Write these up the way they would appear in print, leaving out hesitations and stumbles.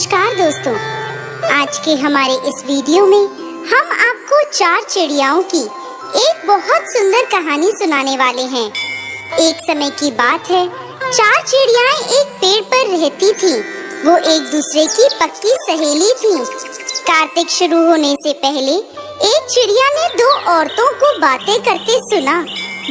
नमस्कार दोस्तों, आज के हमारे इस वीडियो में हम आपको 4 चिड़ियाओं की एक बहुत सुंदर कहानी सुनाने वाले हैं। एक समय की बात है, 4 चिड़ियाएं एक पेड़ पर रहती थीं। वो एक दूसरे की पक्की सहेली थीं। कार्तिक शुरू होने से पहले एक चिड़िया ने 2 औरतों को बातें करते सुना।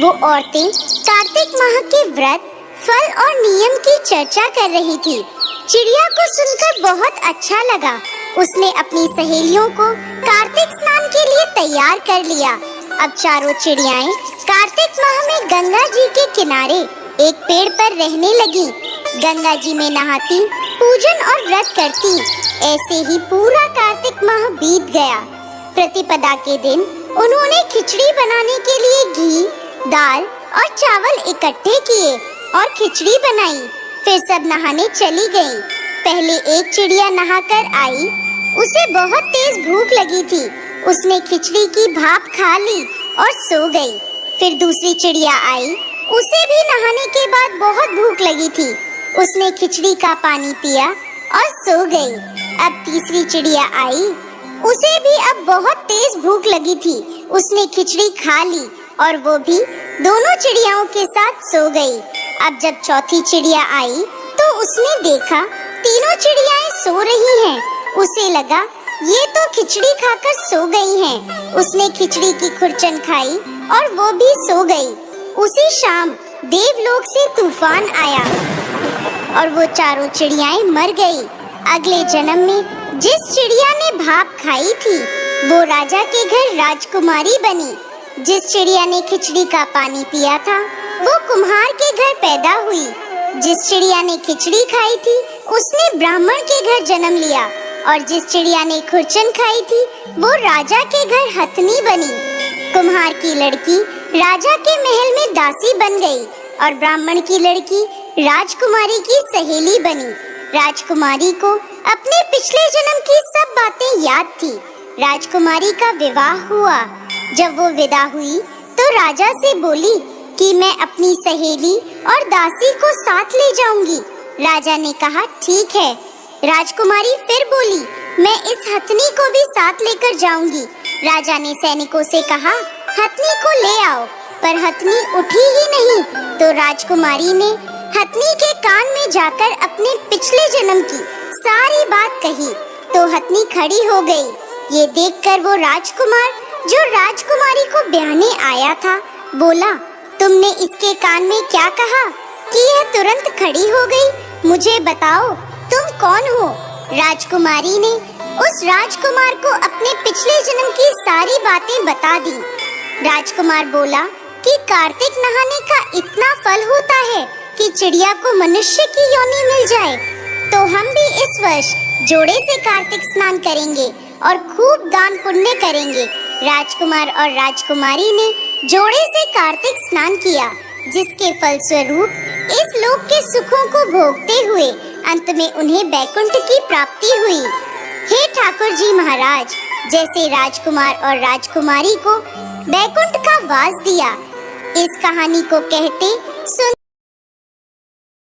वो औरतें कार्तिक माह के व्रत, फल और नियम की चर्चा कर रही थी। चिड़िया को सुनकर बहुत अच्छा लगा। उसने अपनी सहेलियों को कार्तिक स्नान के लिए तैयार कर लिया। अब चारों चिड़ियाएं कार्तिक माह में गंगा जी के किनारे एक पेड़ पर रहने लगी। गंगा जी में नहाती, पूजन और व्रत करती। ऐसे ही पूरा कार्तिक माह बीत गया। प्रतिपदा के दिन उन्होंने खिचड़ी बनाने के लिए घी, दाल और चावल इकट्ठे किए और खिचड़ी बनाई। फिर सब नहाने चली गईं। पहले एक चिड़िया नहाकर आई। उसे बहुत तेज भूख लगी थी। उसने खिचड़ी की भाप खा ली और सो गई। फिर दूसरी चिड़िया आई। उसे भी नहाने के बाद बहुत भूख लगी थी। उसने खिचड़ी का पानी पिया और सो गई। अब तीसरी चिड़िया आई। उसे भी अब बहुत तेज भूख लगी थी। उसने खिचड़ी खा ली और वो भी दोनों चिड़ियाओं के साथ सो गई। अब जब चौथी चिड़िया आई तो उसने देखा तीनों चिड़ियाएं सो रही हैं। उसे लगा ये तो खिचड़ी खाकर सो गई हैं। उसने खिचड़ी की खुरचन खाई और वो भी सो गई। उसी शाम देवलोक से तूफान आया और वो चारों चिड़ियाएं मर गई। अगले जन्म में जिस चिड़िया ने भाप खाई थी वो राजा के घर राजकुमारी बनी। जिस चिड़िया ने खिचड़ी का पानी पिया था वो कुम्हार के घर पैदा हुई। जिस चिड़िया ने खिचड़ी खाई थी उसने ब्राह्मण के घर जन्म लिया और जिस चिड़िया ने खुरचन खाई थी वो राजा के घर हथनी बनी। कुम्हार की लड़की राजा के महल में दासी बन गई और ब्राह्मण की लड़की राजकुमारी की सहेली बनी। राजकुमारी को अपने पिछले जन्म की सब बातें याद थी। राजकुमारी का विवाह हुआ। जब वो विदा हुई तो राजा से बोली कि मैं अपनी सहेली और दासी को साथ ले जाऊंगी। राजा ने कहा ठीक है। राजकुमारी फिर बोली मैं इस हथनी को भी साथ लेकर जाऊंगी। राजा ने सैनिकों से कहा हथनी को ले आओ, पर हथनी उठी ही नहीं। तो राजकुमारी ने हथनी के कान में जाकर अपने पिछले जन्म की सारी बात कही तो हथनी खड़ी हो गई। ये देखकर वो राजकुमार जो राजकुमारी को ब्याहने आया था बोला तुमने इसके कान में क्या कहा कि यह तुरंत खड़ी हो गई? मुझे बताओ तुम कौन हो? राजकुमारी ने उस राजकुमार को अपने पिछले जन्म की सारी बातें बता दी। राजकुमार बोला कि कार्तिक नहाने का इतना फल होता है कि चिड़िया को मनुष्य की योनि मिल जाए, तो हम भी इस वर्ष जोड़े से कार्तिक स्नान करेंगे और खूब दान पुण्य करेंगे। राजकुमार और राजकुमारी ने जोड़े से कार्तिक स्नान किया, जिसके फल स्वरूप इस लोक के सुखों को भोगते हुए अंत में उन्हें बैकुंठ की प्राप्ति हुई। हे ठाकुर जी महाराज, जैसे राजकुमार और राजकुमारी को बैकुंठ का वास दिया, इस कहानी को कहते सुन